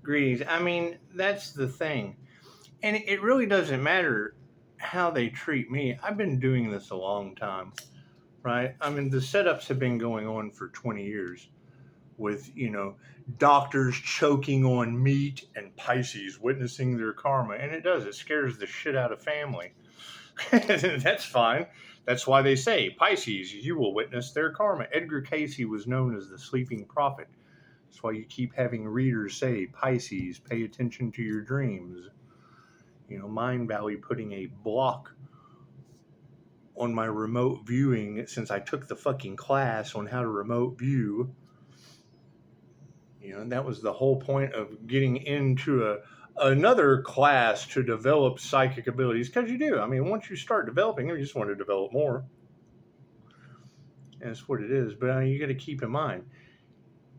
Greetings. I mean, that's the thing. And it really doesn't matter how they treat me. I've been doing this a long time, right? I mean, the setups have been going on for 20 years with, doctors choking on meat and Pisces witnessing their karma. And it does, it scares the shit out of family. That's fine. That's why they say, Pisces, you will witness their karma. Edgar Cayce was known as the sleeping prophet. That's why you keep having readers say, Pisces, pay attention to your dreams. Mind Valley putting a block on my remote viewing since I took the fucking class on how to remote view. And that was the whole point of getting into another class to develop psychic abilities, because you do. I mean, once you start developing them, you just want to develop more. And that's what it is. But you got to keep in mind,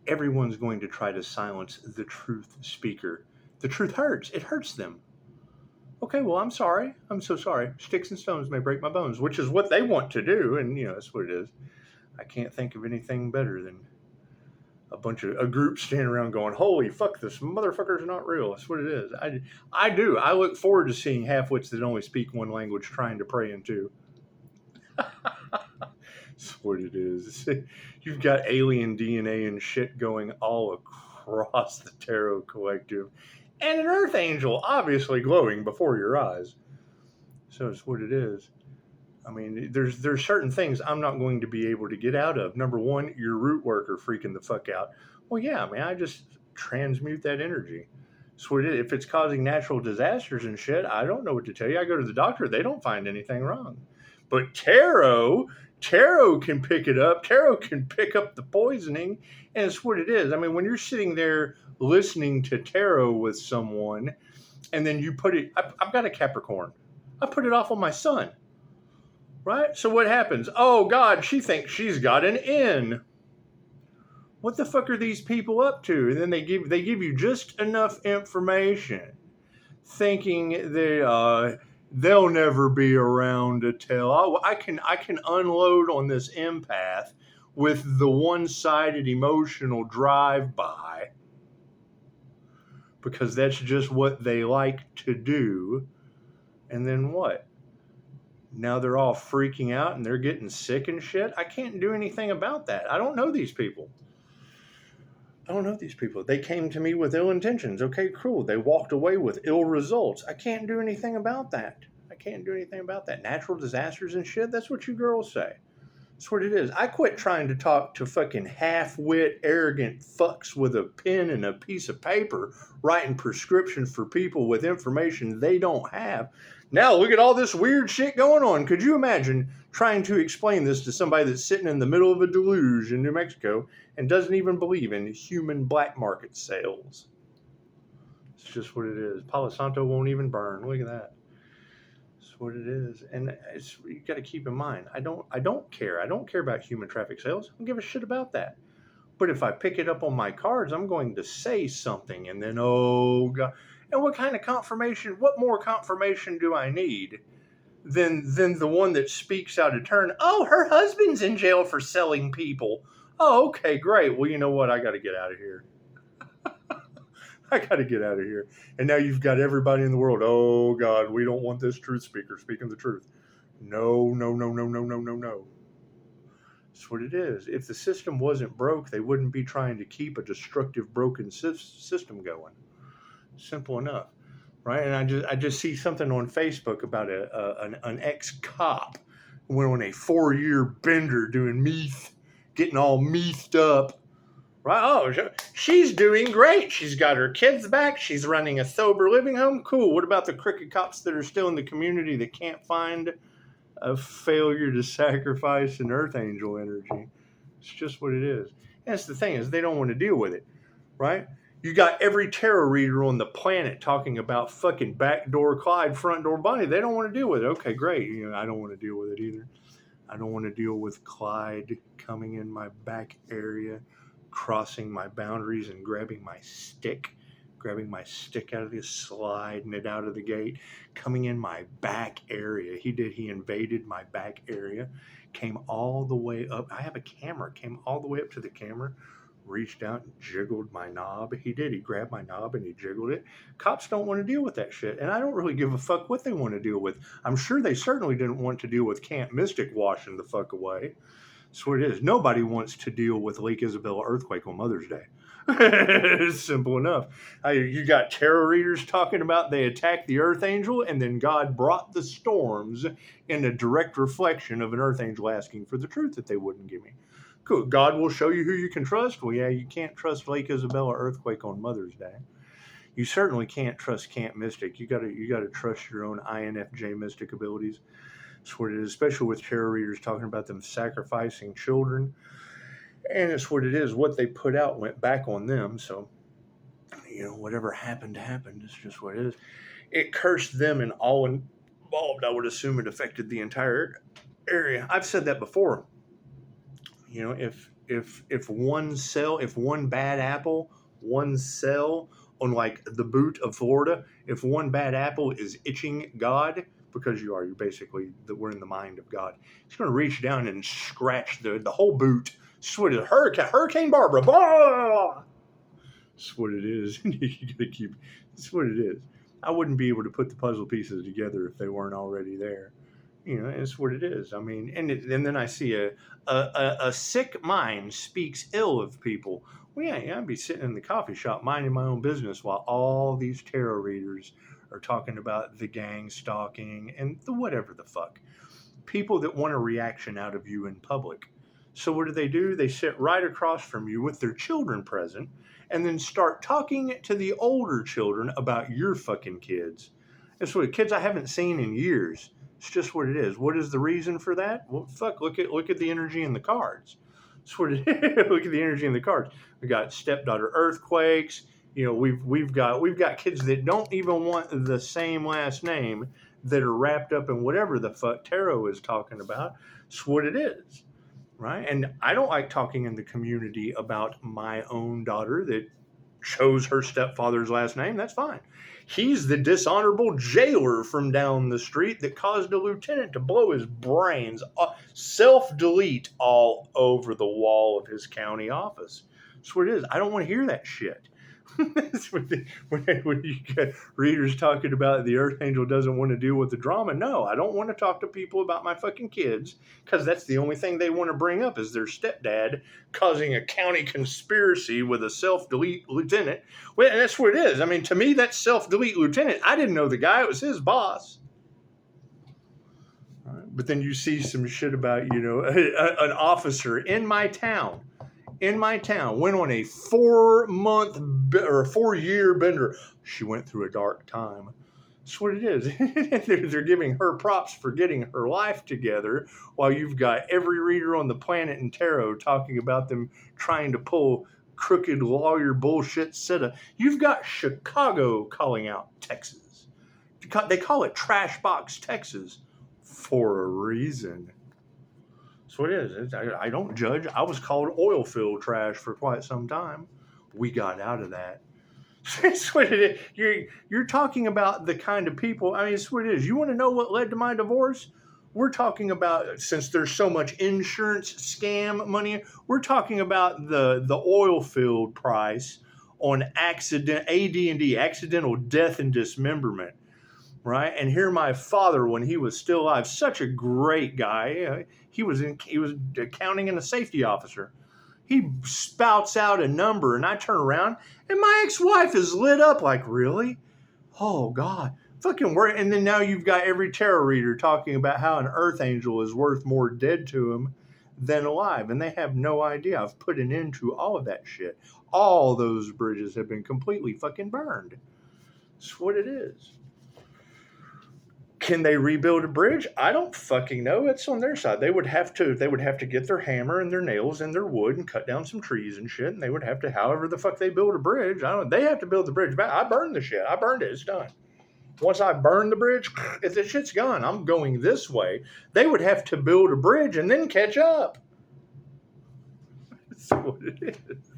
everyone's going to try to silence the truth speaker. The truth hurts. It hurts them. Okay, well, I'm sorry. I'm so sorry. Sticks and stones may break my bones, which is what they want to do. And, that's what it is. I can't think of anything better than a group standing around going, holy fuck, this motherfucker's not real. That's what it is. I do. I look forward to seeing half-wits that only speak one language trying to pray into. That's what it is. You've got alien DNA and shit going all across the tarot collective. And an earth angel obviously glowing before your eyes. So it's what it is. I mean, there's certain things I'm not going to be able to get out of. Number one, your root worker freaking the fuck out. Well, yeah, man, I just transmute that energy. That's what it is. If it's causing natural disasters and shit, I don't know what to tell you. I go to the doctor, they don't find anything wrong. But tarot can pick it up. Tarot can pick up the poisoning, and it's what it is. I mean, when you're sitting there listening to tarot with someone, and then you put it, I've got a Capricorn. I put it off on my son. Right? So what happens? Oh, God, she thinks she's got an in. What the fuck are these people up to? And then they give you just enough information, thinking they'll never be around to tell. I can unload on this empath with the one-sided emotional drive-by, because that's just what they like to do. And then what? Now they're all freaking out and they're getting sick and shit. I can't do anything about that. I don't know these people. They came to me with ill intentions. Okay, cool. They walked away with ill results. I can't do anything about that. Natural disasters and shit, that's what you girls say. That's what it is. I quit trying to talk to fucking half-wit, arrogant fucks with a pen and a piece of paper writing prescriptions for people with information they don't have. Now look at all this weird shit going on. Could you imagine trying to explain this to somebody that's sitting in the middle of a deluge in New Mexico and doesn't even believe in human black market sales? It's just what it is. Palo Santo won't even burn. Look at that. What it is. And you got to keep in mind, I don't care about human traffic sales. I don't give a shit about that. But if I pick it up on my cards, I'm going to say something, and then, oh God, and what kind of confirmation, what more confirmation do I need than the one that speaks out of turn? Oh, her husband's in jail for selling people. Oh, okay, great. Well, you know what, I got to get out of here. And now you've got everybody in the world, oh God, we don't want this truth speaker speaking the truth. No. That's what it is. If the system wasn't broke, they wouldn't be trying to keep a destructive, broken system going. Simple enough, right? And I just see something on Facebook about an ex-cop who went on a 4-year bender doing meth, getting all methed up. Right? Oh, she's doing great. She's got her kids back. She's running a sober living home. Cool. What about the crooked cops that are still in the community that can't find a failure to sacrifice an earth angel energy? It's just what it is. And that's the thing, is they don't want to deal with it, right? You got every tarot reader on the planet talking about fucking backdoor Clyde, front door Bonnie. They don't want to deal with it. Okay, great. I don't want to deal with it either. I don't want to deal with Clyde coming in my back area, crossing my boundaries and grabbing my stick out of the sliding it out of the gate, coming in my back area. He invaded my back area, came all the way up. I have a camera, came all the way up to the camera, reached out and jiggled my knob. He did. He grabbed my knob and he jiggled it. Cops don't want to deal with that shit. And I don't really give a fuck what they want to deal with. I'm sure they certainly didn't want to deal with Camp Mystic washing the fuck away. That's what it is. Nobody wants to deal with Lake Isabella earthquake on Mother's Day. It's simple enough. You got tarot readers talking about they attacked the Earth Angel and then God brought the storms in a direct reflection of an Earth Angel asking for the truth that they wouldn't give me. Cool. God will show you who you can trust. Well, yeah, you can't trust Lake Isabella earthquake on Mother's Day. You certainly can't trust Camp Mystic. You gotta trust your own INFJ mystic abilities. That's what it is, especially with tarot readers talking about them sacrificing children. And it's what it is. What they put out went back on them. So, whatever happened, happened. It's just what it is. It cursed them and all involved. I would assume it affected the entire area. I've said that before. If one bad apple, one cell on like the boot of Florida, if one bad apple is itching God, because you're basically we're in the mind of God, he's going to reach down and scratch the whole boot. Sweat it, Hurricane Barbara, blah. That's what it is. You gotta keep. That's what it is. I wouldn't be able to put the puzzle pieces together if they weren't already there. It's what it is. I mean, and then I see a sick mind speaks ill of people. Well, yeah, I'd be sitting in the coffee shop minding my own business while all these tarot readers are talking about the gang stalking and the whatever the fuck. People that want a reaction out of you in public. So what do? They sit right across from you with their children present and then start talking to the older children about your fucking kids. That's what kids I haven't seen in years. It's just what it is. What is the reason for that? Well, fuck, look at the energy in the cards. That's what it is. Look at the energy in the cards. We got stepdaughter earthquakes. We've got kids that don't even want the same last name that are wrapped up in whatever the fuck tarot is talking about. It's what it is. Right? And I don't like talking in the community about my own daughter that chose her stepfather's last name. That's fine. He's the dishonorable jailer from down the street that caused a lieutenant to blow his brains, self-delete all over the wall of his county office. That's what it is. I don't want to hear that shit. when you get readers talking about the Earth Angel doesn't want to deal with the drama. No, I don't want to talk to people about my fucking kids because that's the only thing they want to bring up is their stepdad causing a county conspiracy with a self-delete lieutenant. Well, and that's what it is. I mean, to me, that's self-delete lieutenant. I didn't know the guy. It was his boss. But then you see some shit about, an officer in my town went on a 4-year bender. She went through a dark time. That's what it is. They're giving her props for getting her life together while you've got every reader on the planet in tarot talking about them trying to pull crooked lawyer bullshit sitta. You've got Chicago calling out Texas. They call it Trash Box, Texas for a reason. So it is. I don't judge. I was called oil field trash for quite some time. We got out of that. That's what it is. You're talking about the kind of people. I mean, it's what it is. You want to know what led to my divorce? We're talking about, since there's so much insurance scam money, we're talking about the oil field price on AD&D, accidental death and dismemberment. Right, and here my father, when he was still alive, such a great guy. He was accounting and a safety officer. He spouts out a number, and I turn around, and my ex-wife is lit up like, really? Oh God, fucking work. And then now you've got every tarot reader talking about how an Earth Angel is worth more dead to him than alive, and they have no idea. I've put an end to all of that shit. All those bridges have been completely fucking burned. That's what it is. Can they rebuild a bridge? I don't fucking know. It's on their side. They would have to get their hammer and their nails and their wood and cut down some trees and shit. And they would have to, however the fuck they build a bridge. They have to build the bridge back. I burned the shit. I burned it. It's done. Once I burn the bridge, if the shit's gone, I'm going this way. They would have to build a bridge and then catch up. That's what it is.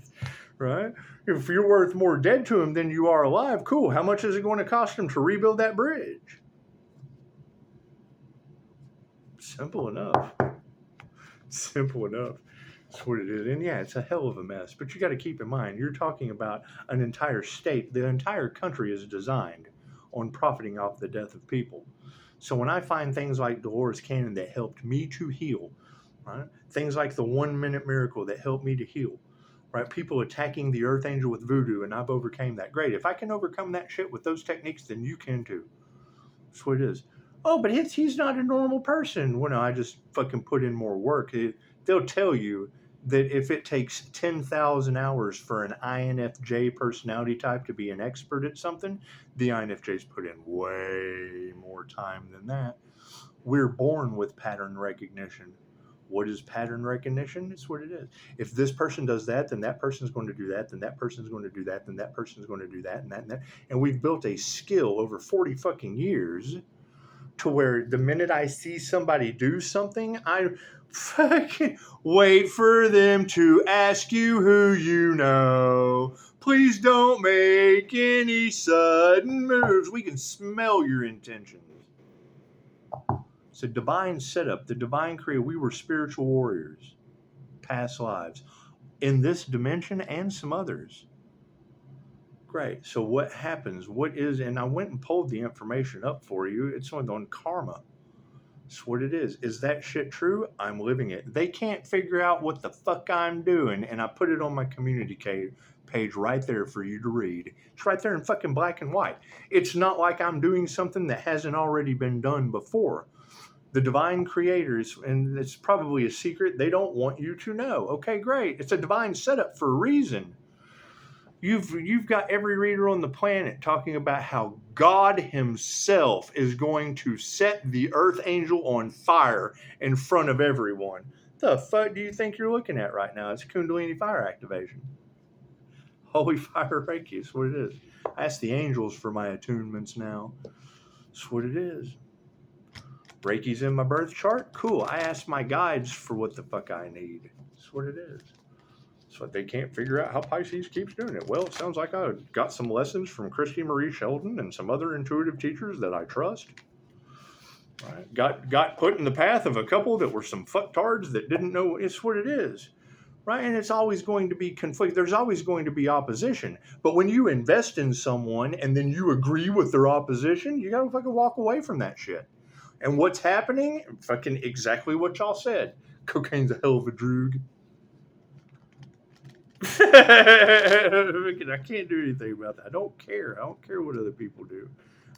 Right? If you're worth more dead to them than you are alive, cool. How much is it going to cost them to rebuild that bridge? Simple enough. Simple enough. That's what it is. And yeah, it's a hell of a mess. But you got to keep in mind, you're talking about an entire state. The entire country is designed on profiting off the death of people. So when I find things like Dolores Cannon that helped me to heal, right? Things like the 1 minute miracle that helped me to heal, right? People attacking the Earth Angel with voodoo, and I've overcame that. Great. If I can overcome that shit with those techniques, then you can too. That's what it is. Oh, but he's not a normal person. Well, no, I just fucking put in more work. They'll tell you that if it takes 10,000 hours for an INFJ personality type to be an expert at something, the INFJs put in way more time than that. We're born with pattern recognition. What is pattern recognition? It's what it is. If this person does that, then that person's going to do that, then that person's going to do that, then that person's going to do that, and that, and that. And we've built a skill over 40 fucking years to where the minute I see somebody do something, I fucking wait for them to ask you who you know. Please don't make any sudden moves. We can smell your intentions. It's a divine setup. The divine creator. We were spiritual warriors, past lives, in this dimension and some others. Great. So what happens? What is, and I went and pulled the information up for you. It's on karma. It's what it is. Is that shit true? I'm living it. They can't figure out what the fuck I'm doing, and I put it on my community page right there for you to read. It's right there in fucking black and white. It's not like I'm doing something that hasn't already been done before. The divine creators, and it's probably a secret they don't want you to know. Okay, great. It's a divine setup for a reason. You've got every reader on the planet talking about how God himself is going to set the Earth Angel on fire in front of everyone. The fuck do you think you're looking at right now? It's Kundalini fire activation. Holy fire Reiki is what it is. I ask the angels for my attunements now. That's what it is. Reiki's in my birth chart? Cool. I ask my guides for what the fuck I need. That's what it is. That's what they can't figure out how Pisces keeps doing it. Well, it sounds like I got some lessons from Christy Marie Sheldon and some other intuitive teachers that I trust. Right? Got put in the path of a couple that were some fucktards that didn't know it's what it is. Right? And it's always going to be conflict. There's always going to be opposition. But when you invest in someone and then you agree with their opposition, you gotta fucking walk away from that shit. And what's happening? Fucking exactly what y'all said. Cocaine's a hell of a drug. I can't do anything about that. I don't care. I don't care what other people do.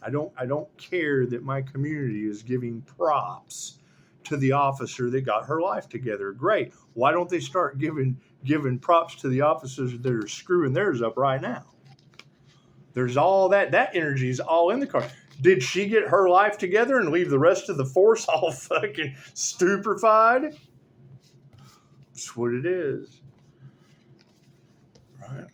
I don't care that my community is giving props to the officer that got her life together. Great. Why don't they start giving props to the officers that are screwing theirs up right now? There's all that energy is all in the car. Did she get her life together and leave the rest of the force all fucking stupefied? That's what it is. Right.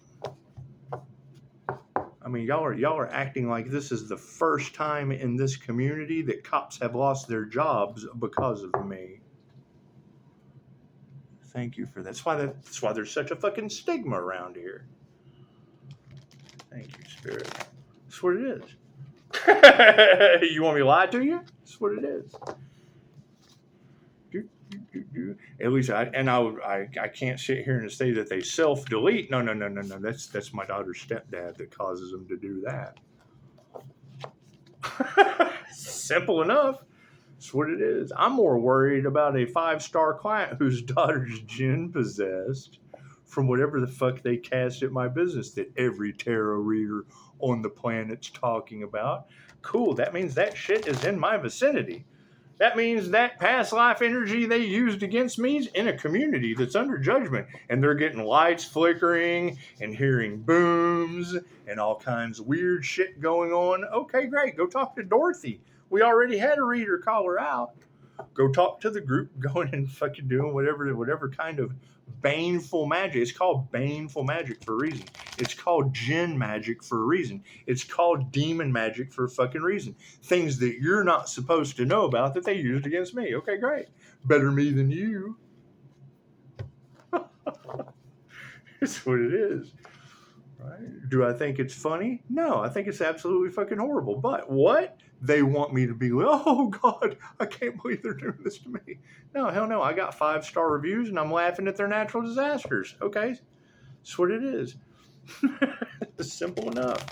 I mean, y'all are acting like this is the first time in this community that cops have lost their jobs because of me. Thank you for that. That's why there's such a fucking stigma around here. Thank you, Spirit. That's what it is. You want me to lie to you? That's what it is. At least I can't sit here and say that they self-delete. No. That's my daughter's stepdad that causes them to do that. Simple enough. That's what it is. I'm more worried about a 5-star client whose daughter's jinn possessed from whatever the fuck they cast at my business that every tarot reader on the planet's talking about. Cool. That means that shit is in my vicinity. That means that past life energy they used against me is in a community that's under judgment. And they're getting lights flickering and hearing booms and all kinds of weird shit going on. Okay, great. Go talk to Dorothy. We already had a reader call her out. Go talk to the group going and fucking doing whatever kind of baneful magic. It's called baneful magic for a reason. It's called jinn magic for a reason. It's called demon magic for a fucking reason. Things that you're not supposed to know about that they used against me. Okay, great. Better me than you. It's what it is. Right? Do I think it's funny? No, I think it's absolutely fucking horrible. But what? They want me to be like, oh God, I can't believe they're doing this to me. No, hell no. I got 5-star reviews and I'm laughing at their natural disasters. Okay? That's what it is. It's simple enough.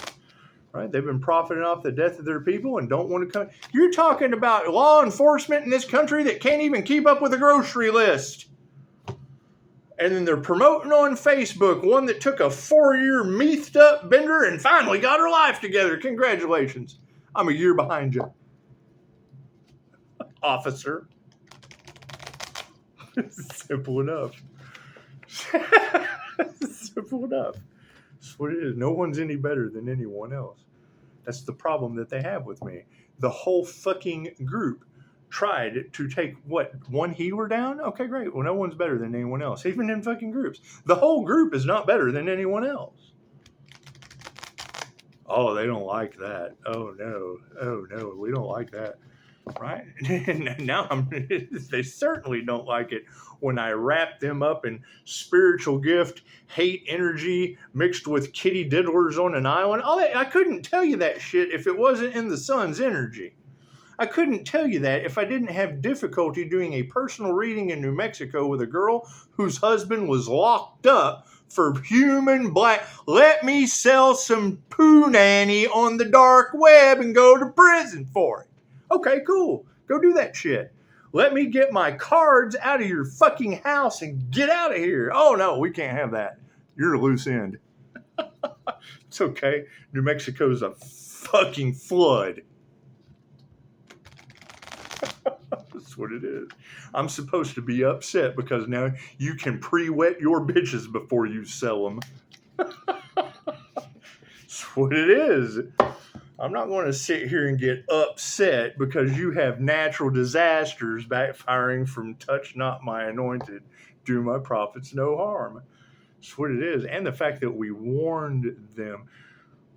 Right? They've been profiting off the death of their people and don't want to come. You're talking about law enforcement in this country that can't even keep up with a grocery list. And then they're promoting on Facebook one that took a 4-year methed up bender and finally got her life together. Congratulations. I'm a year behind you, officer. Simple enough. Simple enough. That's what it is. No one's any better than anyone else. That's the problem that they have with me. The whole fucking group tried to take one healer down? Okay, great. Well, no one's better than anyone else, even in fucking groups. The whole group is not better than anyone else. Oh, they don't like that. Oh no, we don't like that. Right? And now they certainly don't like it when I wrap them up in spiritual gift, hate energy mixed with kitty diddlers on an island. I couldn't tell you that shit if it wasn't in the sun's energy. I couldn't tell you that if I didn't have difficulty doing a personal reading in New Mexico with a girl whose husband was locked up for human black. Let me sell some poo nanny on the dark web and go to prison for it. Okay, cool. Go do that shit. Let me get my cards out of your fucking house and get out of here. Oh, no, we can't have that. You're a loose end. It's okay. New Mexico's a fucking flood. That's what it is. I'm supposed to be upset because now you can pre-wet your bitches before you sell them. That's what it is. I'm not going to sit here and get upset because you have natural disasters backfiring from touch not my anointed, do my prophets no harm. That's what it is. And the fact that we warned them.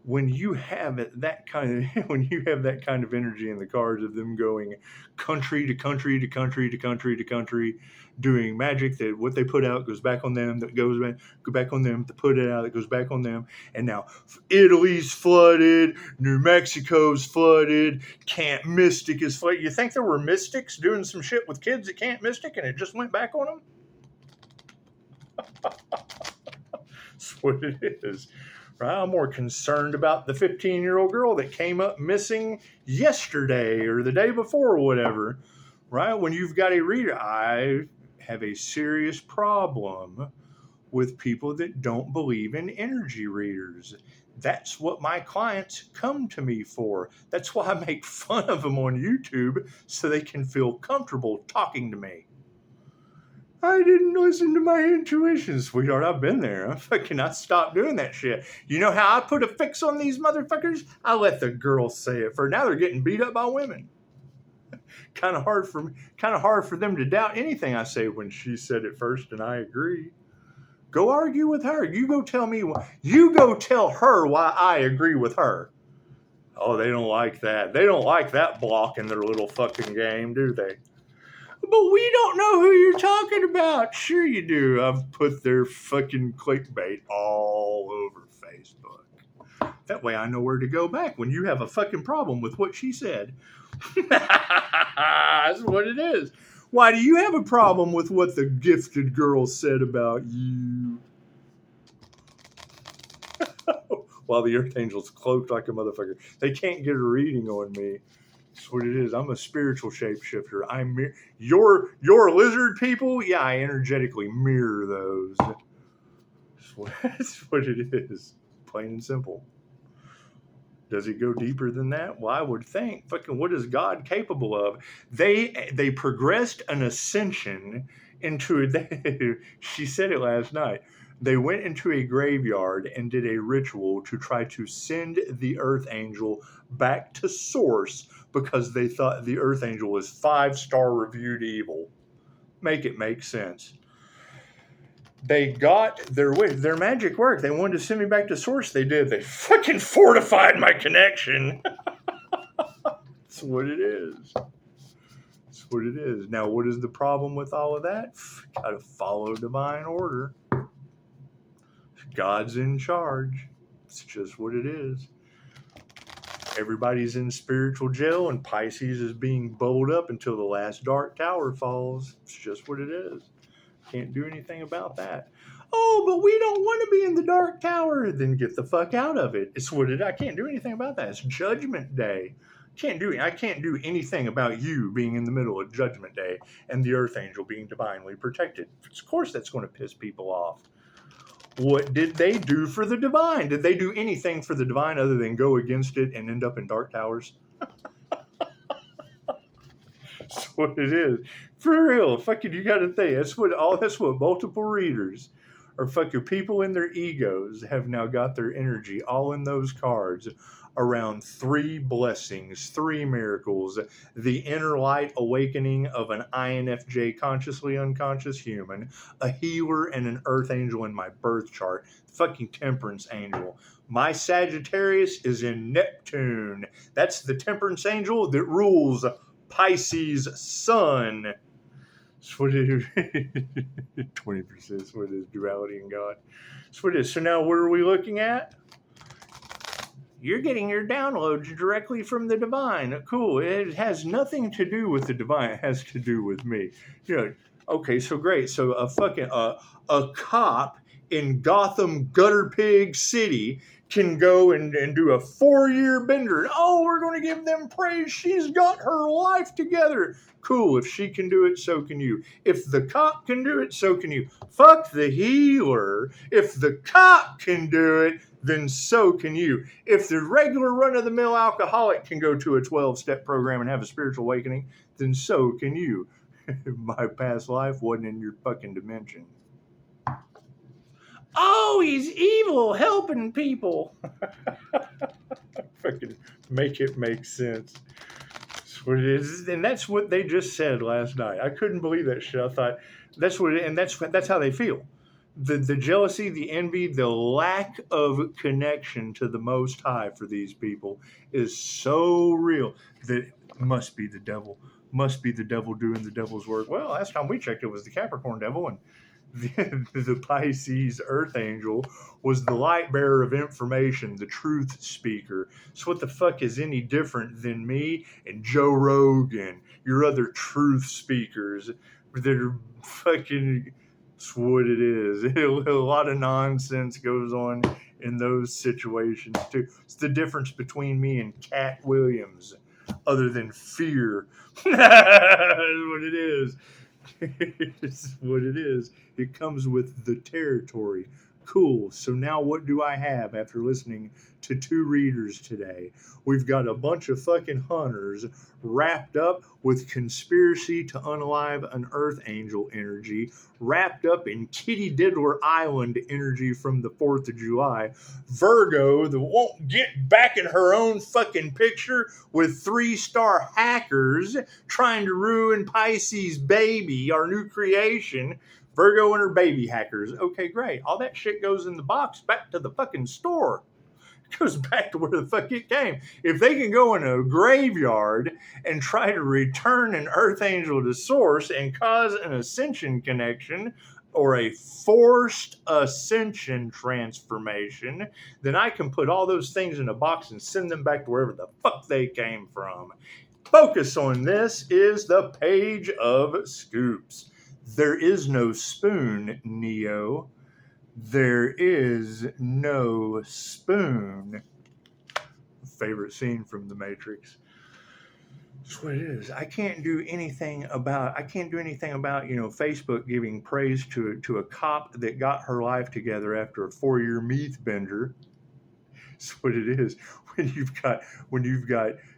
When you have that kind of energy in the cards of them going country to country to country to country to country, doing magic that what they put out goes back on them, that go back on them, to put it out that goes back on them, and now Italy's flooded, New Mexico's flooded, Camp Mystic is flooded. You think there were mystics doing some shit with kids at Camp Mystic and it just went back on them? That's what it is. Right? I'm more concerned about the 15-year-old girl that came up missing yesterday or the day before or whatever. Right? When you've got a reader, I have a serious problem with people that don't believe in energy readers. That's what my clients come to me for. That's why I make fun of them on YouTube so they can feel comfortable talking to me. I didn't listen to my intuition, sweetheart. I've been there. I stopped doing that shit. You know how I put a fix on these motherfuckers? I let the girls say it. For now, they're getting beat up by women. Kind of hard for them to doubt anything I say when she said it first, and I agree. Go argue with her. You go tell her why I agree with her. Oh, they don't like that. They don't like that block in their little fucking game, do they? But we don't know who you're talking about. Sure you do. I've put their fucking clickbait all over Facebook. That way I know where to go back when you have a fucking problem with what she said. That's what it is. Why do you have a problem with what the gifted girl said about you? While the Earth Angel's cloaked like a motherfucker. They can't get a reading on me. That's what it is. I'm a spiritual shapeshifter. Your lizard people, yeah, I energetically mirror those. That's what it is. Plain and simple. Does it go deeper than that? Well, I would think. Fucking what is God capable of? They progressed an ascension into it. She said it last night. They went into a graveyard and did a ritual to try to send the Earth Angel back to source because they thought the Earth Angel was 5-star reviewed evil. Make it make sense. They got their magic worked. They wanted to send me back to source. They did. They fucking fortified my connection. That's what it is. That's what it is. Now, what is the problem with all of that? Gotta follow divine order. God's in charge. It's just what it is. Everybody's in spiritual jail, and Pisces is being bubbled up until the last dark tower falls. It's just what it is. Can't do anything about that. Oh, but we don't want to be in the dark tower. Then get the fuck out of it. It's what it. I can't do anything about that. It's Judgment Day. I can't do anything about you being in the middle of Judgment Day and the Earth Angel being divinely protected. Of course, that's going to piss people off. What did they do for the divine? Did they do anything for the divine other than go against it and end up in dark towers? That's what it is. For real. Fucking, you gotta think. That's what multiple readers or fucking people in their egos have now got their energy all in those cards around 3 blessings, 3 miracles, the inner light awakening of an INFJ consciously unconscious human, a healer, and an earth angel in my birth chart, fucking temperance angel. My Sagittarius is in Neptune. That's the temperance angel that rules Pisces sun. That's what it is. 20% is what it is, duality in God. That's what it is. So now what are we looking at? You're getting your downloads directly from the divine. Cool. It has nothing to do with the divine. It has to do with me. You know, okay, so great. So a cop in Gotham Gutter Pig City can go and do a 4-year bender. Oh, we're going to give them praise. She's got her life together. Cool. If she can do it, so can you. If the cop can do it, so can you. Fuck the healer. If the cop can do it, then so can you. If the regular run-of-the-mill alcoholic can go to a 12-step program and have a spiritual awakening, then so can you. My past life wasn't in your fucking dimension. Oh, he's evil, helping people. Fucking make it make sense. That's what it is, and that's what they just said last night. I couldn't believe that shit. I thought that's what it, and that's how they feel. The jealousy, the envy, the lack of connection to the Most High for these people is so real that must be the devil. Must be the devil doing the devil's work. Well, last time we checked, it was the Capricorn devil, and the Pisces Earth Angel was the light bearer of information, the truth speaker. So what the fuck is any different than me and Joe Rogan, your other truth speakers that are fucking... That's what it is. A lot of nonsense goes on in those situations too. It's the difference between me and Cat Williams, other than fear. That's what it is. It's what it is. It comes with the territory. Cool. So now what do I have after listening to 2 readers today? We've got a bunch of fucking hunters wrapped up with conspiracy to unalive an Earth Angel energy, wrapped up in Kitty Diddler Island energy from the 4th of July, Virgo that won't get back in her own fucking picture with 3-star hackers trying to ruin Pisces baby, our new creation, Virgo and her baby hackers. Okay, great. All that shit goes in the box back to the fucking store. It goes back to where the fuck it came. If they can go in a graveyard and try to return an Earth Angel to source and cause an ascension connection or a forced ascension transformation, then I can put all those things in a box and send them back to wherever the fuck they came from. Focus on this is the Page of Scoops. There is no spoon, Neo. There is no spoon. Favorite scene from The Matrix. That's what it is. I can't do anything about Facebook giving praise to a cop that got her life together after a 4-year meth bender. That's what it is. When you've got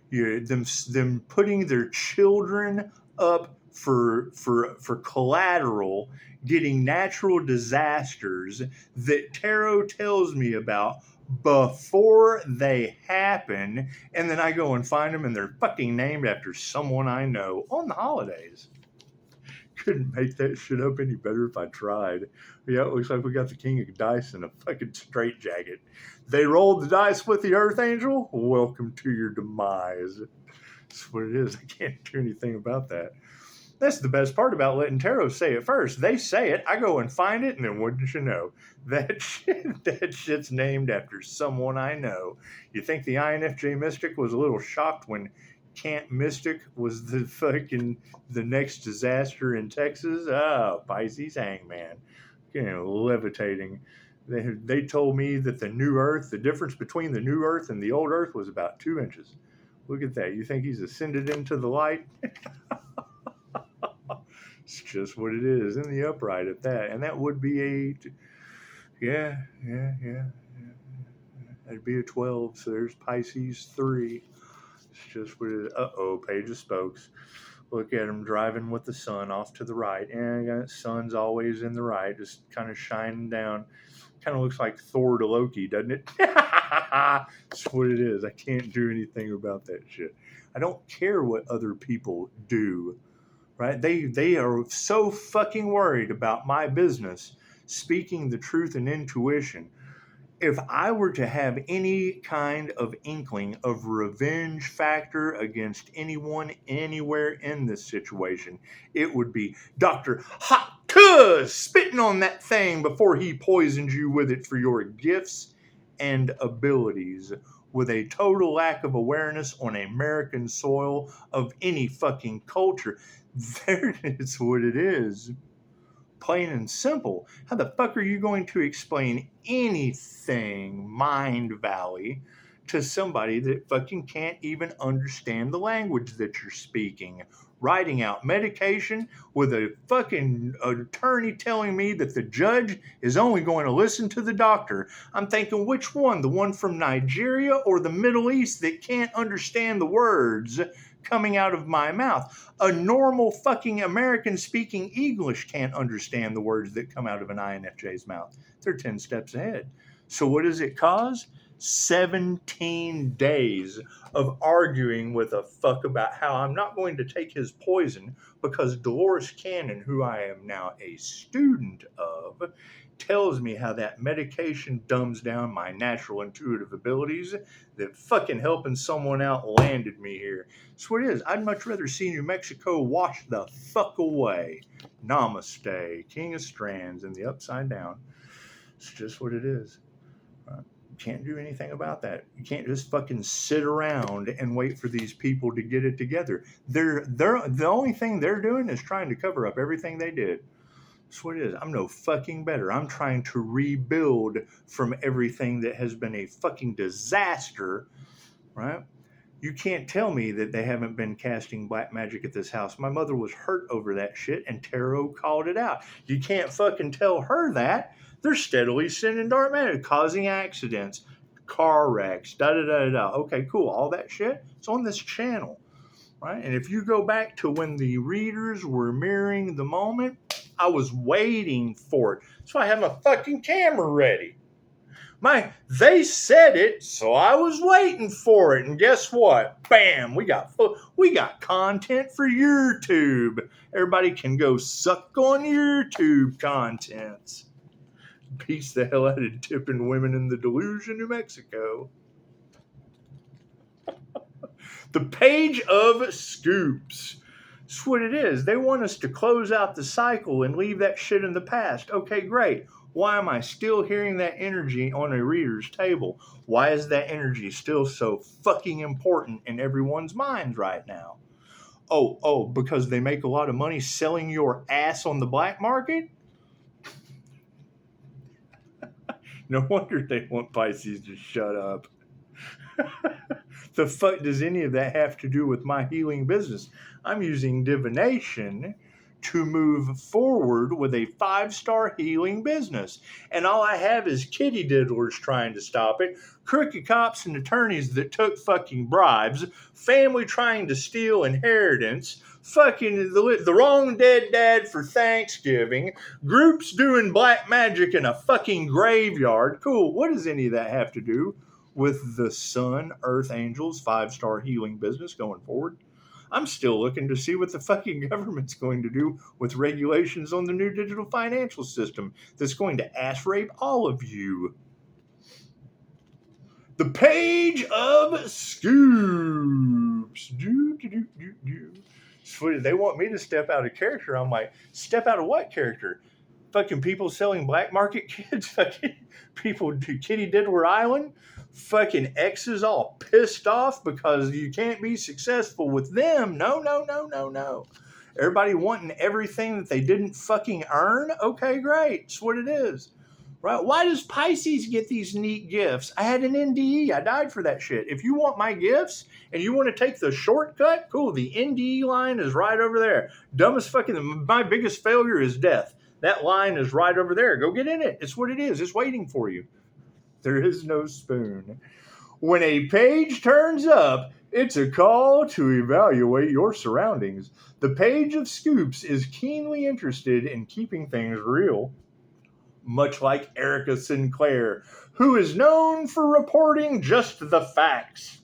them putting their children up for collateral, getting natural disasters that tarot tells me about before they happen, and then I go and find them and they're fucking named after someone I know on the holidays. Couldn't make that shit up any better if I tried. Yeah, it looks like we got the king of dice in a fucking straitjacket. They rolled the dice with the Earth Angel. Welcome to your demise. That's what it is. I can't do anything about that. That's the best part about letting tarot say it first. They say it, I go and find it, and then wouldn't you know, that shit's named after someone I know. You think the INFJ Mystic was a little shocked when Camp Mystic was the next disaster in Texas? Oh, Pisces Hangman, levitating. They told me that the new Earth, the difference between the new Earth and the old Earth was about 2 inches. Look at that. You think he's ascended into the light? It's just what it is in the upright at that. And that would be yeah. That'd be a 12. So there's Pisces 3. It's just what it is. Uh-oh, Page of Spokes. Look at him driving with the sun off to the right. And the sun's always in the right, just kind of shining down. Kind of looks like Thor to Loki, doesn't it? That's what it is. I can't do anything about that shit. I don't care what other people do, right? They are so fucking worried about my business speaking the truth and intuition. If I were to have any kind of inkling of revenge factor against anyone anywhere in this situation, it would be Dr. Hot Cuz spitting on that thing before he poisoned you with it for your gifts and abilities, with a total lack of awareness on American soil of any fucking culture. There is what it is. Plain and simple. How the fuck are you going to explain anything Mind Valley to somebody that fucking can't even understand the language that you're speaking? Writing out medication with a fucking attorney telling me that the judge is only going to listen to the doctor. I'm thinking, which one? The one from Nigeria or the Middle East that can't understand the words coming out of my mouth? A normal fucking American speaking English can't understand the words that come out of an INFJ's mouth. They're 10 steps ahead. So what does it cause? 17 days of arguing with a fuck about how I'm not going to take his poison because Dolores Cannon, who I am now a student of, tells me how that medication dumbs down my natural intuitive abilities, that fucking helping someone out landed me here. That's what it is. I'd much rather see New Mexico wash the fuck away. Namaste, King of Strands, and the Upside Down. It's just what it is. You can't do anything about that. You can't just fucking sit around and wait for these people to get it together. They're the only thing they're doing is trying to cover up everything they did. That's what it is. I'm no fucking better. I'm trying to rebuild from everything that has been a fucking disaster, right? You can't tell me that they haven't been casting black magic at this house. My mother was hurt over that shit, and tarot called it out. You can't fucking tell her that. They're steadily sending dark magic, causing accidents, car wrecks, da-da-da-da. Okay, cool. All that shit, it's on this channel, right? And if you go back to when the readers were mirroring the moment, I was waiting for it. So I have my fucking camera ready. They said it, so I was waiting for it. And guess what? Bam! We got content for YouTube. Everybody can go suck on YouTube contents. Beats the hell out of tipping women in the Delusion, New Mexico. The Page of Scoops. That's what it is. They want us to close out the cycle and leave that shit in the past. Okay, great. Why am I still hearing that energy on a reader's table? Why is that energy still so fucking important in everyone's minds right now? Oh, because they make a lot of money selling your ass on the black market? No wonder they want Pisces to shut up. The fuck does any of that have to do with my healing business? I'm using divination to move forward with a 5-star healing business. And all I have is kitty diddlers trying to stop it, crooked cops and attorneys that took fucking bribes, family trying to steal inheritance, fucking the wrong dead dad for Thanksgiving, groups doing black magic in a fucking graveyard. Cool. What does any of that have to do with the Sun, Earth Angels 5-star healing business going forward? I'm still looking to see what the fucking government's going to do with regulations on the new digital financial system that's going to ass rape all of you. The Page of Scoops. Sweet. They want me to step out of character. I'm like, step out of what character? Fucking people selling black market kids. Fucking people to Kitty Diddler Island. Fucking exes all pissed off because you can't be successful with them. No, no, no, no, no. Everybody wanting everything that they didn't fucking earn. Okay, great. That's what it is. Right? Why does Pisces get these neat gifts? I had an NDE. I died for that shit. If you want my gifts and you want to take the shortcut, cool. The NDE line is right over there. Dumbest fucking, my biggest failure is death. That line is right over there. Go get in it. It's what it is. It's waiting for you. There is no spoon. When a page turns up, it's a call to evaluate your surroundings. The Page of Scoops is keenly interested in keeping things real. Much like Erica Sinclair, who is known for reporting just the facts.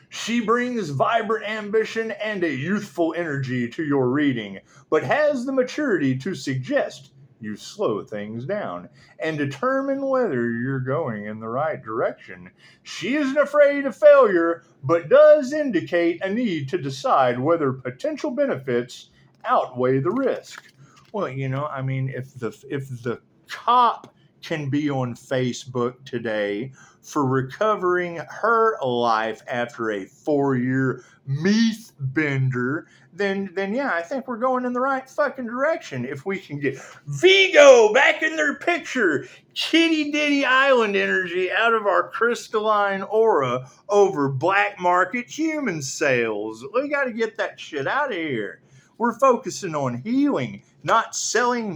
She brings vibrant ambition and a youthful energy to your reading, but has the maturity to suggest you slow things down and determine whether you're going in the right direction. She isn't afraid of failure, but does indicate a need to decide whether potential benefits outweigh the risk. Well, you know, I mean, if the cop can be on Facebook today for recovering her life after a 4-year meth bender, then yeah, I think we're going in the right fucking direction. If we can get Vigo back in their picture, Kitty Diddy Island energy out of our crystalline aura over black market human sales. We got to get that shit out of here. We're focusing on healing, not selling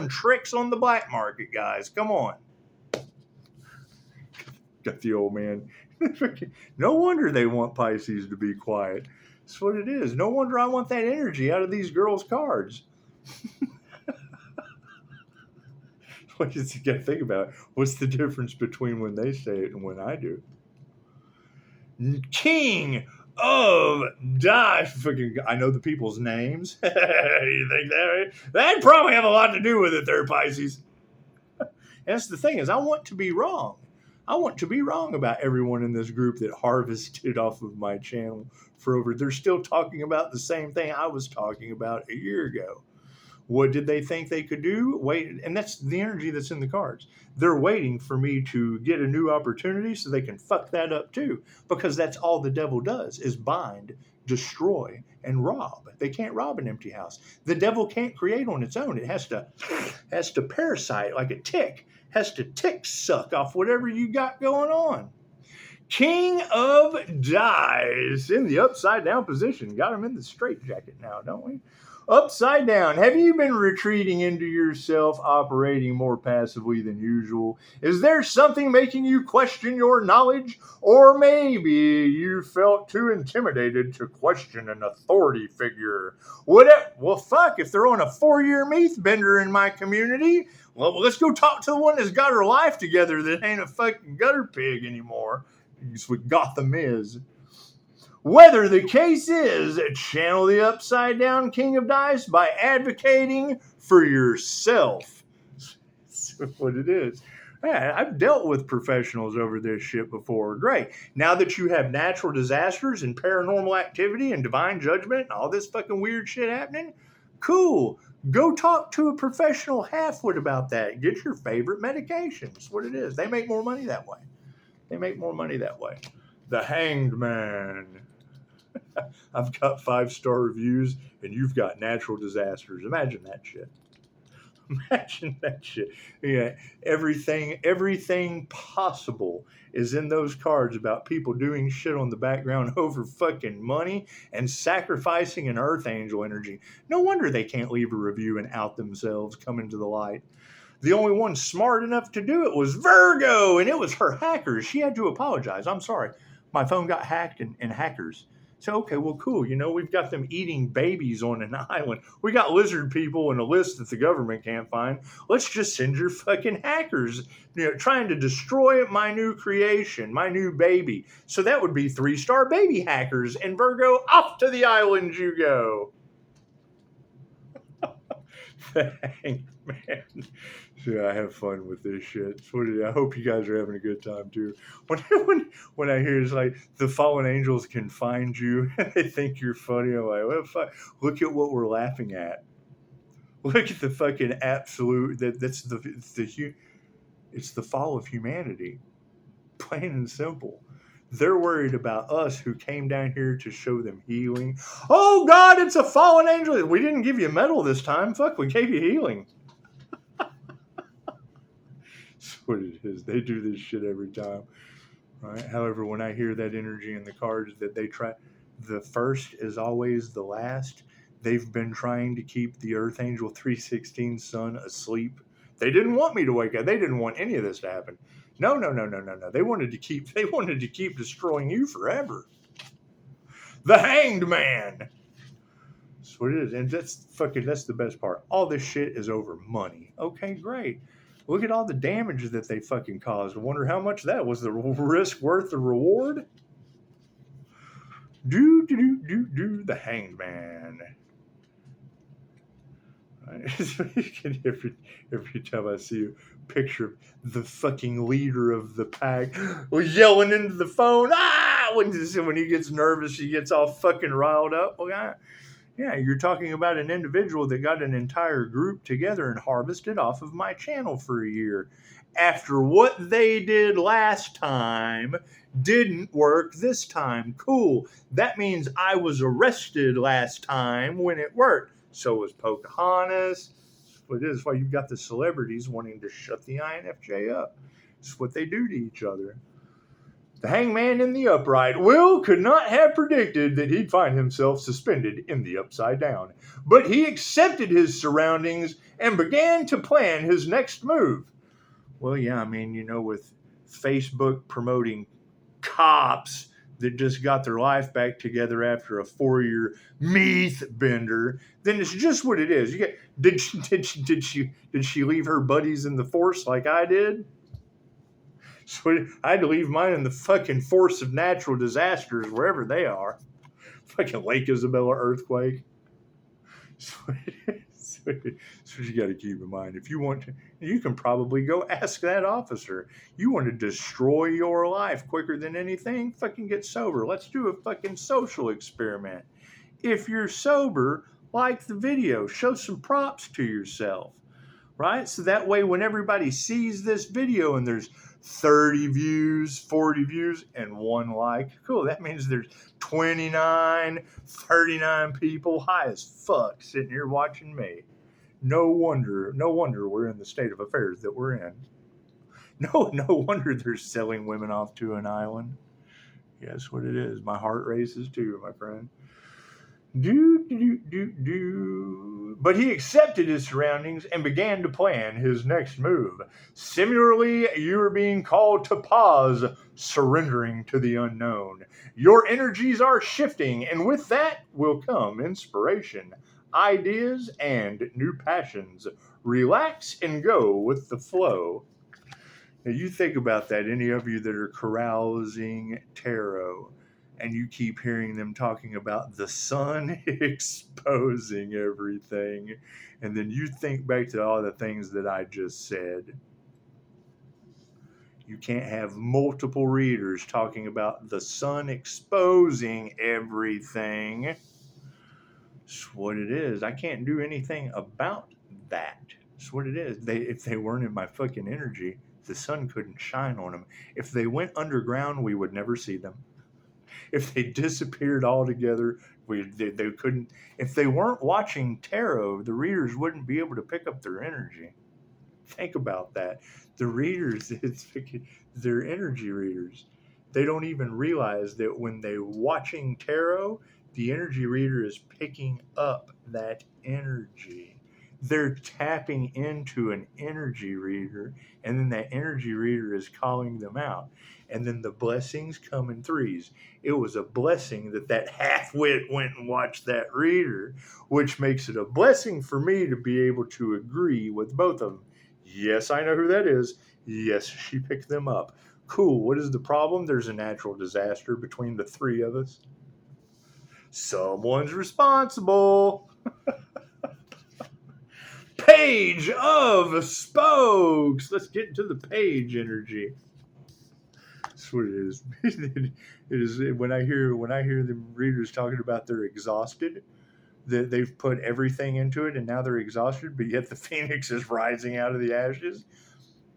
tricks on the black market, guys. Come on. Got the old man. No wonder they want Pisces to be quiet. That's what it is. No wonder I want that energy out of these girls' cards. What you got to think about? What's the difference between when they say it and when I do? King of fucking, I know the people's names. You think that'd probably have a lot to do with it there, Pisces. That's the thing, is I want to be wrong. I want to be wrong about everyone in this group that harvested off of my channel for over. They're still talking about the same thing I was talking about a year ago. What did they think they could do? Wait, and that's the energy that's in the cards. They're waiting for me to get a new opportunity so they can fuck that up too, because that's all the devil does, is bind, destroy, and rob. They can't rob an empty house. The devil can't create on its own. It has to parasite like a tick, has to tick suck off whatever you got going on. King of Dice in the upside down position. Got him in the straitjacket now, don't we? Upside down. Have you been retreating into yourself, operating more passively than usual? Is there something making you question your knowledge? Or maybe you felt too intimidated to question an authority figure? Well, fuck, if they're on a 4-year meth bender in my community, well, let's go talk to the one that's got her life together that ain't a fucking gutter pig anymore. That's what Gotham is. Whether the case is, channel the upside down King of Dice by advocating for yourself. That's what it is. Man, I've dealt with professionals over this shit before. Great. Now that you have natural disasters and paranormal activity and divine judgment and all this fucking weird shit happening, cool. Go talk to a professional halfwit about that. Get your favorite medications. That's what it is. They make more money that way. The Hanged Man. I've got 5-star reviews and you've got natural disasters. Imagine that shit. Yeah, everything possible is in those cards about people doing shit on the background over fucking money and sacrificing an earth angel energy. No wonder they can't leave a review and out themselves, come into the light. The only one smart enough to do it was Virgo, and it was her hackers. She had to apologize. I'm sorry. My phone got hacked and hackers. So, okay, well, cool. You know, we've got them eating babies on an island. We got lizard people in a list that the government can't find. Let's just send your fucking hackers, trying to destroy my new creation, my new baby. So that would be 3-star baby hackers. And Virgo, off to the island you go. The Hanged Man. So yeah, I have fun with this shit. I hope you guys are having a good time too. When when I hear it's like the fallen angels can find you and they think you're funny, I'm like, what the fuck? Look at what we're laughing at. Look at the fucking absolute. It's the fall of humanity, plain and simple. They're worried about us who came down here to show them healing. Oh God, it's a fallen angel. We didn't give you metal this time. Fuck, we gave you healing. That's what it is. They do this shit every time. Right? However, when I hear that energy in the cards that they try, the first is always the last. They've been trying to keep the Earth Angel 316 sun asleep. They didn't want me to wake up. They didn't want any of this to happen. No, no, no, no, no, no. They wanted to keep destroying you forever. The Hanged Man. That's what it is. And that's the best part. All this shit is over money. Okay, great. Look at all the damage that they fucking caused. I wonder how much that was the risk worth the reward. The Hanged Man. Every time I see a picture of the fucking leader of the pack yelling into the phone, when he gets nervous, he gets all fucking riled up. Well, yeah, you're talking about an individual that got an entire group together and harvested off of my channel for a year. After what they did last time didn't work this time. Cool. That means I was arrested last time when it worked. So was Pocahontas. But it is why you've got the celebrities wanting to shut the INFJ up. It's what they do to each other. The hangman in the upright. Will could not have predicted that he'd find himself suspended in the upside down. But he accepted his surroundings and began to plan his next move. Well, yeah, I mean, with Facebook promoting cops that just got their life back together after a 4-year meth bender, then it's just what it is. Did she leave her buddies in the force like I did? So I had to leave mine in the fucking force of natural disasters wherever they are. Fucking Lake Isabella earthquake. So you got to keep in mind. If you want to, you can probably go ask that officer. You want to destroy your life quicker than anything? Fucking get sober. Let's do a fucking social experiment. If you're sober, like the video. Show some props to yourself. Right? So that way when everybody sees this video and there's 30 views, 40 views, and 1 like. Cool, that means there's 39 people high as fuck sitting here watching me. No wonder we're in the state of affairs that we're in. No wonder they're selling women off to an island. Guess what it is. My heart races too, my friend. But he accepted his surroundings and began to plan his next move. Similarly, you are being called to pause, surrendering to the unknown. Your energies are shifting, and with that will come inspiration, ideas, and new passions. Relax and go with the flow. Now, you think about that, any of you that are carousing tarot, and you keep hearing them talking about the sun exposing everything, and then you think back to all the things that I just said. You can't have multiple readers talking about the sun exposing everything. It's what it is. I can't do anything about that. It's what it is. If they weren't in my fucking energy, the sun couldn't shine on them. If they went underground, we would never see them. If they disappeared altogether, they couldn't. If they weren't watching tarot, the readers wouldn't be able to pick up their energy. Think about that. The readers, they're energy readers. They don't even realize that when they're watching tarot, the energy reader is picking up that energy. They're tapping into an energy reader, and then that energy reader is calling them out. And then the blessings come in threes. It was a blessing that half-wit went and watched that reader, which makes it a blessing for me to be able to agree with both of them. Yes, I know who that is. Yes, she picked them up. Cool. What is the problem? There's a natural disaster between the three of us. Someone's responsible. Page of Spokes. Let's get into the page energy. That's what it is. It is when I hear the readers talking about they're exhausted, that they've put everything into it and now they're exhausted, but yet the phoenix is rising out of the ashes.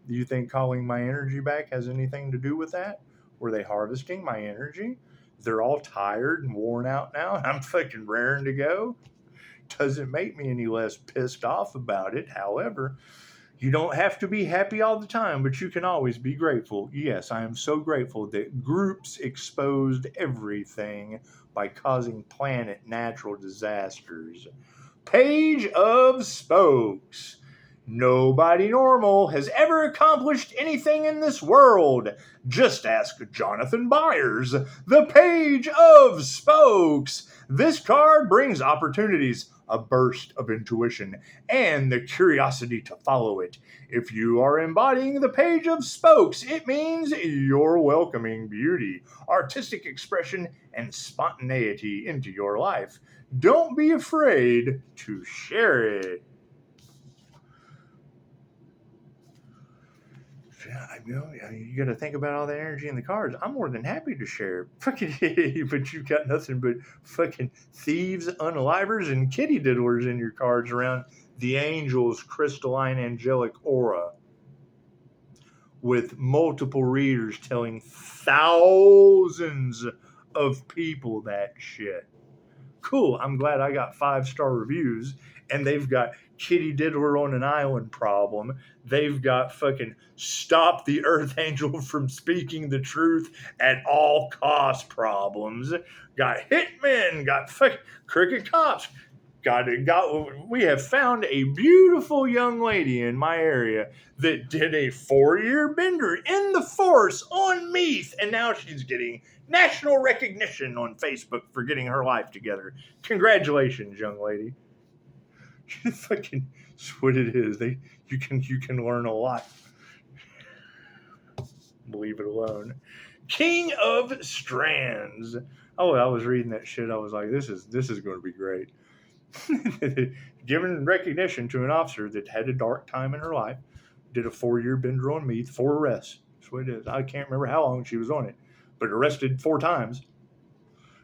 Do you think calling my energy back has anything to do with that? Were they harvesting my energy? They're all tired and worn out now, and I'm fucking raring to go. Doesn't make me any less pissed off about it. However, you don't have to be happy all the time, but you can always be grateful. Yes, I am so grateful that groups exposed everything by causing planet natural disasters. Page of Spokes. Nobody normal has ever accomplished anything in this world. Just ask Jonathan Byers. The Page of Spokes. This card brings opportunities, a burst of intuition, and the curiosity to follow it. If you are embodying the Page of Spokes, it means you're welcoming beauty, artistic expression, and spontaneity into your life. Don't be afraid to share it. You got to think about all the energy in the cards. I'm more than happy to share. Fucking, but you've got nothing but fucking thieves, unalivers, and kitty diddlers in your cards around the angel's crystalline angelic aura, with multiple readers telling thousands of people that shit. Cool. I'm glad I got 5-star reviews, and they've got kitty diddler on an island problem. They've got fucking stop the earth angel from speaking the truth at all cost problems. Got hitmen, got fucking crooked cops. We have found a beautiful young lady in my area that did a 4-year bender in the force on Meath, and now she's getting national recognition on Facebook for getting her life together. Congratulations, young lady. Fucking, that's what it is. You can learn a lot. Leave it alone. King of Strands. Oh, I was reading that shit. I was like, this is going to be great. Given recognition to an officer that had a dark time in her life, did a 4-year bender on Meath, 4 arrests. That's what it is. I can't remember how long she was on it, but arrested 4 times.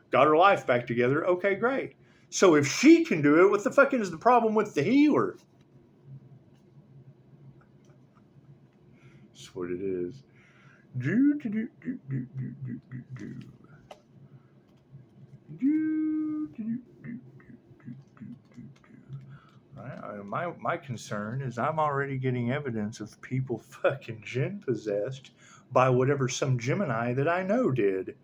Got her life back together. Okay, great. So if she can do it, what the fucking is the problem with the healer? That's what it is. My concern is I'm already getting evidence of people fucking jinn possessed by whatever some Gemini that I know did.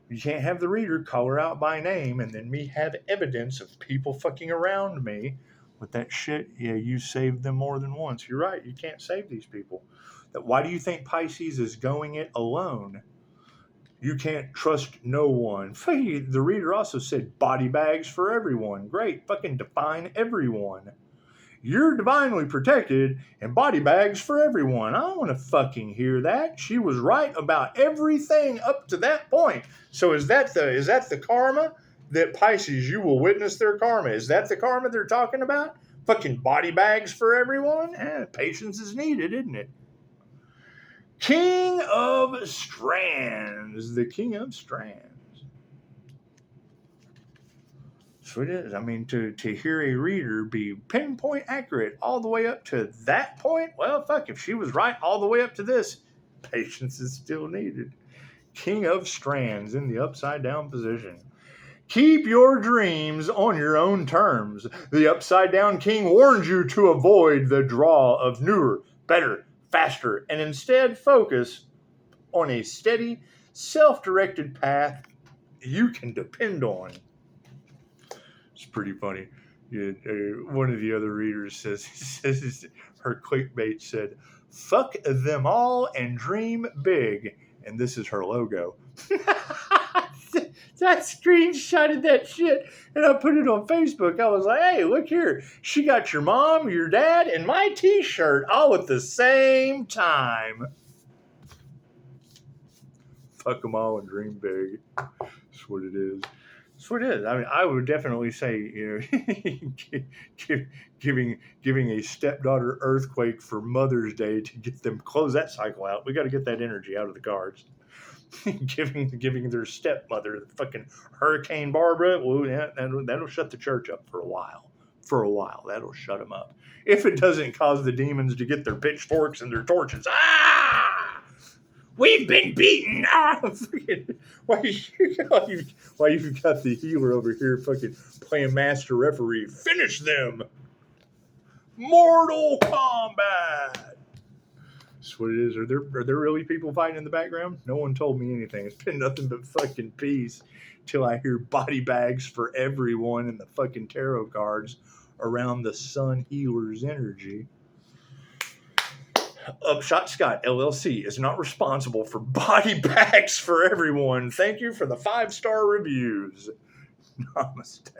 You can't have the reader call her out by name and then me have evidence of people fucking around me with that shit. Yeah, you saved them more than once. You're right. You can't save these people. Why do you think Pisces is going it alone? You can't trust no one. The reader also said body bags for everyone. Great. Fucking define everyone. You're divinely protected and body bags for everyone. I don't want to fucking hear that. She was right about everything up to that point. So is that the karma that Pisces, you will witness their karma? Is that the karma they're talking about? Fucking body bags for everyone? Patience is needed, isn't it? King of Strands. The King of Strands. So it is. I mean, to hear a reader be pinpoint accurate all the way up to that point, well, fuck, if she was right all the way up to this, patience is still needed. King of Strands in the upside down position. Keep your dreams on your own terms. The upside down king warns you to avoid the draw of newer, better, faster, and instead focus on a steady, self-directed path you can depend on. It's pretty funny. One of the other readers says her clickbait said, "Fuck them all and dream big," and this is her logo. I screenshotted that shit and I put it on Facebook. I was like, hey, look here. She got your mom, your dad, and my t-shirt all at the same time. Fuck them all and dream big. That's what it is. That's what it is. I mean, I would definitely say, giving a stepdaughter earthquake for Mother's Day to get them close that cycle out. We got to get that energy out of the cards. giving their stepmother fucking Hurricane Barbara. Well, yeah, that'll shut the church up for a while. For a while, that'll shut them up. If it doesn't cause the demons to get their pitchforks and their torches. We've been beaten. Why you've got the healer over here fucking playing master referee? Finish them. Mortal Kombat. That's what it is. Are there really people fighting in the background? No one told me anything. It's been nothing but fucking peace till I hear body bags for everyone and the fucking tarot cards around the sun healer's energy. Upshotscott LLC is not responsible for body bags for everyone. Thank you for the 5-star reviews. Namaste.